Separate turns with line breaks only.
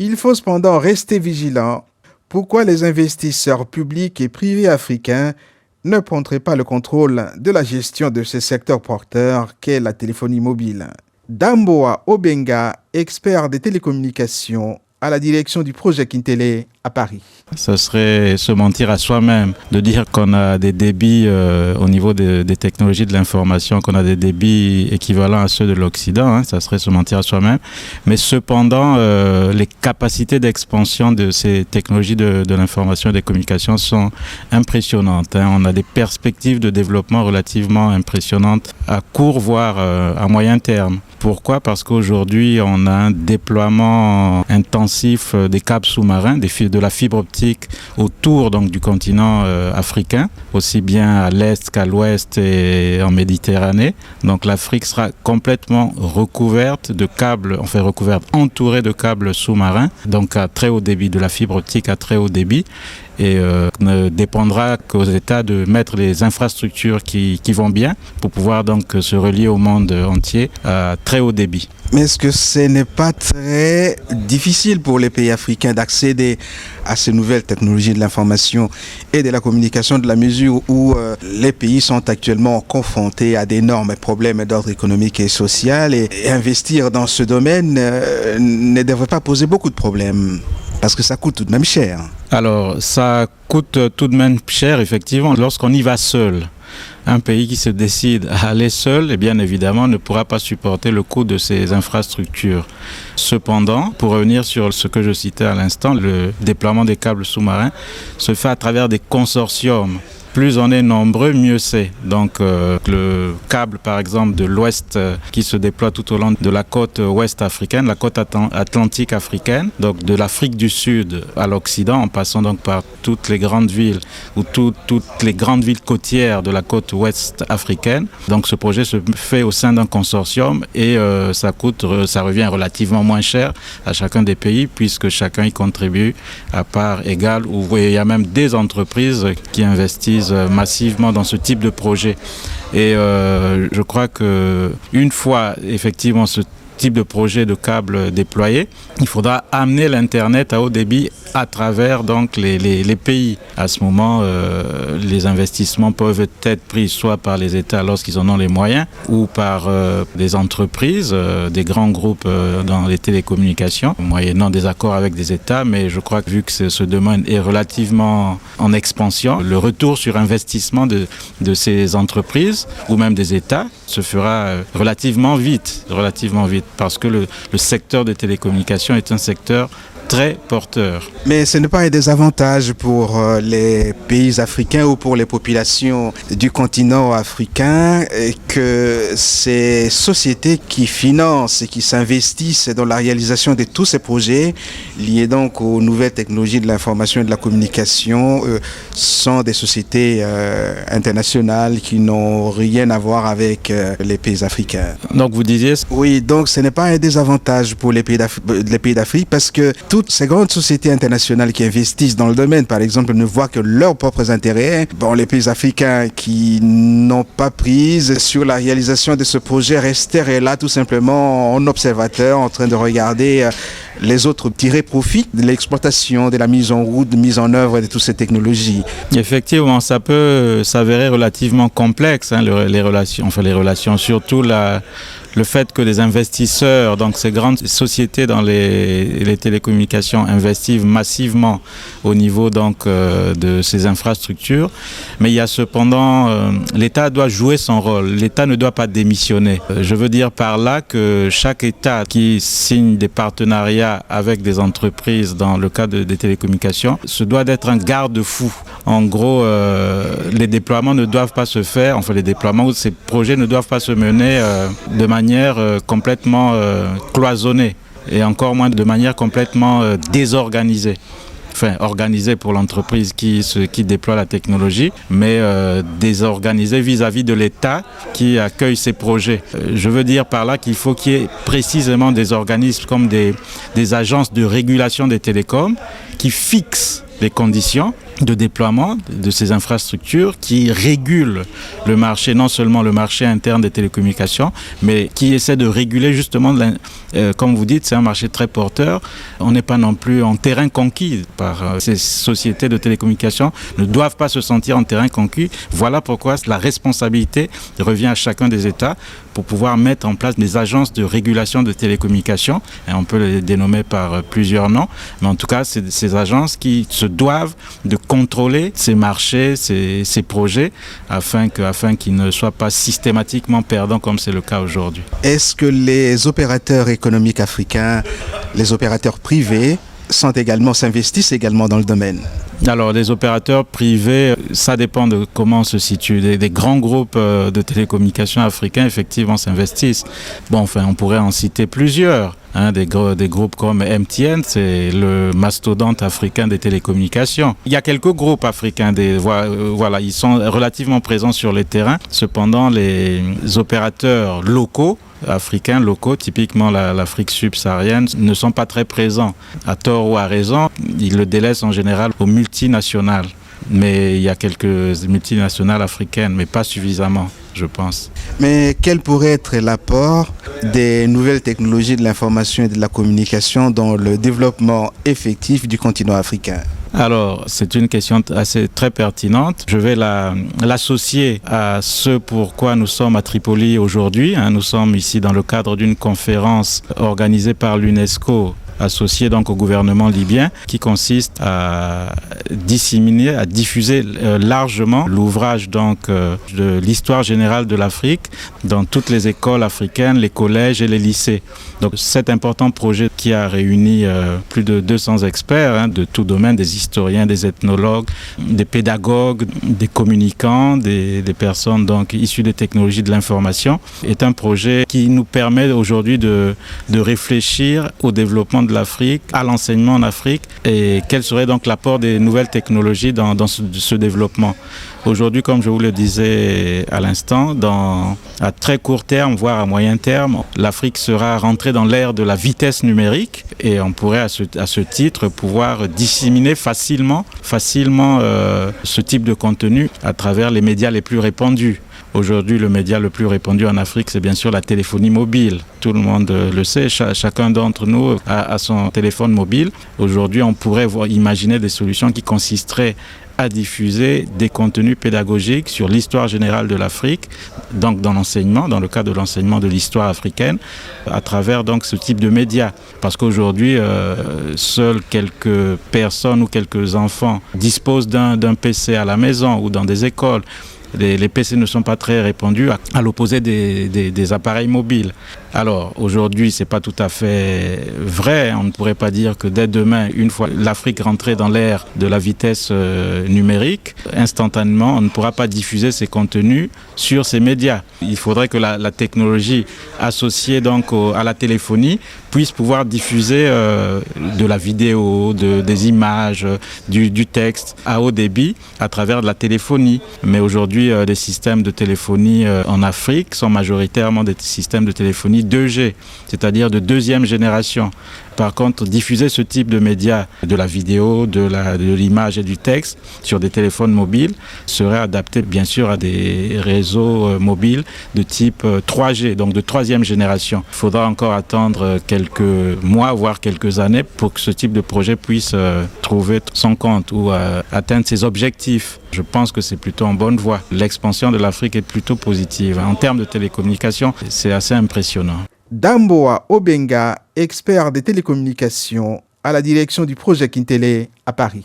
Il faut cependant rester vigilant. Pourquoi les investisseurs publics et privés africains ne prendraient pas le contrôle de la gestion de ce secteur porteur qu'est la téléphonie mobile? Damboa Obenga, expert des télécommunications à la direction du projet Kintélé à Paris.
Ce serait se mentir à soi-même de dire qu'on a des débits au niveau des technologies de l'information, qu'on a des débits équivalents à ceux de l'Occident. Ça serait se mentir à soi-même. Mais cependant, les capacités d'expansion de ces technologies de l'information et des communications sont impressionnantes. On a des perspectives de développement relativement impressionnantes à court, voire à moyen terme. Pourquoi? Parce qu'aujourd'hui, on a un déploiement intensif des câbles sous-marins, de la fibre optique autour donc, du continent africain, aussi bien à l'est qu'à l'ouest et en Méditerranée. Donc l'Afrique sera complètement recouverte de câbles, entourée de câbles sous-marins, donc à très haut débit, de la fibre optique à très haut débit. Et ne dépendra qu'aux États de mettre les infrastructures qui vont bien pour pouvoir donc se relier au monde entier à très haut débit.
Mais est-ce que ce n'est pas très difficile pour les pays africains d'accéder à ces nouvelles technologies de l'information et de la communication, de la mesure où les pays sont actuellement confrontés à d'énormes problèmes d'ordre économique et social, et investir dans ce domaine ne devrait pas poser beaucoup de problèmes? Parce que ça coûte tout de même cher.
Alors, ça coûte tout de même cher, effectivement, lorsqu'on y va seul. Un pays qui se décide à aller seul, bien évidemment, ne pourra pas supporter le coût de ces infrastructures. Cependant, pour revenir sur ce que je citais à l'instant, le déploiement des câbles sous-marins se fait à travers des consortiums. Plus on est nombreux, mieux c'est. Donc le câble par exemple de l'ouest qui se déploie tout au long de la côte ouest africaine, la côte atlantique africaine, donc de l'Afrique du Sud à l'Occident, en passant donc par toutes les grandes villes ou toutes les grandes villes côtières de la côte ouest africaine. Donc ce projet se fait au sein d'un consortium et ça revient relativement moins cher à chacun des pays puisque chacun y contribue à part égale. Où il y a même des entreprises qui investissent massivement dans ce type de projet. Et je crois que une fois effectivement ce type de projet de câble déployé, il faudra amener l'Internet à haut débit à travers donc les pays. À ce moment, les investissements peuvent être pris soit par les États lorsqu'ils en ont les moyens ou par des entreprises, des grands groupes dans les télécommunications, moyennant des accords avec des États. Mais je crois que vu que ce domaine est relativement en expansion, le retour sur investissement de ces entreprises ou même des États se fera relativement vite, parce que le secteur des télécommunications est un secteur très porteur.
Mais ce n'est pas un désavantage pour les pays africains ou pour les populations du continent africain que ces sociétés qui financent et qui s'investissent dans la réalisation de tous ces projets liés donc aux nouvelles technologies de l'information et de la communication sont des sociétés internationales qui n'ont rien à voir avec les pays africains.
Donc vous disiez...
Oui, donc ce n'est pas un désavantage pour les pays d'Afrique parce que toutes ces grandes sociétés internationales qui investissent dans le domaine, par exemple, ne voient que leurs propres intérêts. Bon, les pays africains qui n'ont pas prise sur la réalisation de ce projet resteraient là tout simplement en observateur, en train de regarder les autres tirer profit de l'exploitation, de la mise en route, de mise en œuvre de toutes ces technologies.
Effectivement, ça peut s'avérer relativement complexe, les relations, surtout le fait que les investisseurs, donc ces grandes sociétés dans les télécommunications investissent massivement au niveau donc de ces infrastructures. Mais il y a cependant, l'État doit jouer son rôle. L'État ne doit pas démissionner. Je veux dire par là que chaque État qui signe des partenariats avec des entreprises dans le cadre des télécommunications se doit d'être un garde-fou. En gros, les déploiements ne doivent pas se faire, les déploiements ou ces projets ne doivent pas se mener de manière complètement cloisonnée et encore moins de manière complètement désorganisée. Organisée pour l'entreprise qui déploie la technologie, mais désorganisée vis-à-vis de l'État qui accueille ces projets. Je veux dire par là qu'il faut qu'il y ait précisément des organismes comme des agences de régulation des télécoms qui fixent les conditions de déploiement de ces infrastructures qui régulent le marché, non seulement le marché interne des télécommunications, mais qui essaie de réguler justement, comme vous dites, c'est un marché très porteur. On n'est pas non plus en terrain conquis par ces sociétés de télécommunications, ne doivent pas se sentir en terrain conquis. Voilà pourquoi la responsabilité revient à chacun des États pour pouvoir mettre en place des agences de régulation de télécommunications. Et on peut les dénommer par plusieurs noms, mais en tout cas, c'est ces agences qui se doivent de contrôler ces marchés, ces projets, afin qu'ils ne soient pas systématiquement perdants comme c'est le cas aujourd'hui.
Est-ce que les opérateurs économiques africains, les opérateurs privés, s'investissent également dans le domaine?
Alors, les opérateurs privés, ça dépend de comment on se situe. Des grands groupes de télécommunications africains, effectivement, s'investissent. Bon, enfin, on pourrait en citer plusieurs. Des groupes comme MTN, c'est le mastodonte africain des télécommunications. Il y a quelques groupes africains, voilà, ils sont relativement présents sur le terrain. Cependant, les opérateurs locaux, africains locaux, typiquement l'Afrique subsaharienne, ne sont pas très présents. À tort ou à raison, ils le délaissent en général aux multinationales. Mais il y a quelques multinationales africaines, mais pas suffisamment, je pense.
Mais quel pourrait être l'apport des nouvelles technologies de l'information et de la communication dans le développement effectif du continent africain?
Alors, c'est une question très pertinente. Je vais l'associer à ce pourquoi nous sommes à Tripoli aujourd'hui. Nous sommes ici dans le cadre d'une conférence organisée par l'UNESCO, associé donc au gouvernement libyen, qui consiste à disséminer, à diffuser largement l'ouvrage donc de l'histoire générale de l'Afrique dans toutes les écoles africaines, les collèges et les lycées. Donc cet important projet qui a réuni plus de 200 experts de tout domaine, des historiens, des ethnologues, des pédagogues, des communicants, des personnes donc issues des technologies de l'information, est un projet qui nous permet aujourd'hui de réfléchir au développement de l'Afrique, à l'enseignement en Afrique, et quel serait donc l'apport des nouvelles technologies dans ce développement. Aujourd'hui, comme je vous le disais à l'instant, à très court terme, voire à moyen terme, l'Afrique sera rentrée dans l'ère de la vitesse numérique et on pourrait à ce titre pouvoir disséminer facilement ce type de contenu à travers les médias les plus répandus. Aujourd'hui, le média le plus répandu en Afrique, c'est bien sûr la téléphonie mobile. Tout le monde le sait, chacun d'entre nous a son téléphone mobile. Aujourd'hui, on pourrait imaginer des solutions qui consisteraient à diffuser des contenus pédagogiques sur l'histoire générale de l'Afrique, donc dans l'enseignement, dans le cadre de l'enseignement de l'histoire africaine, à travers donc ce type de médias. Parce qu'aujourd'hui, seuls quelques personnes ou quelques enfants disposent d'un PC à la maison ou dans des écoles. Les PC ne sont pas très répandus à l'opposé des appareils mobiles. Alors aujourd'hui, c'est pas tout à fait vrai. On ne pourrait pas dire que dès demain, une fois l'Afrique rentrée dans l'ère de la vitesse numérique, instantanément, on ne pourra pas diffuser ces contenus sur ces médias. Il faudrait que la technologie associée donc à la téléphonie puisse pouvoir diffuser de la vidéo, des images, du texte à haut débit à travers de la téléphonie. Mais aujourd'hui, les systèmes de téléphonie en Afrique sont majoritairement des systèmes de téléphonie 2G, c'est-à-dire de deuxième génération. Par contre, diffuser ce type de médias, de la vidéo, de l'image et du texte sur des téléphones mobiles serait adapté bien sûr à des réseaux mobiles de type 3G, donc de troisième génération. Il faudra encore attendre quelques mois, voire quelques années pour que ce type de projet puisse trouver son compte ou atteindre ses objectifs. Je pense que c'est plutôt en bonne voie. L'expansion de l'Afrique est plutôt positive. En termes de télécommunications, c'est assez impressionnant.
Damboa Obenga, expert des télécommunications à la direction du projet Kintélé à Paris.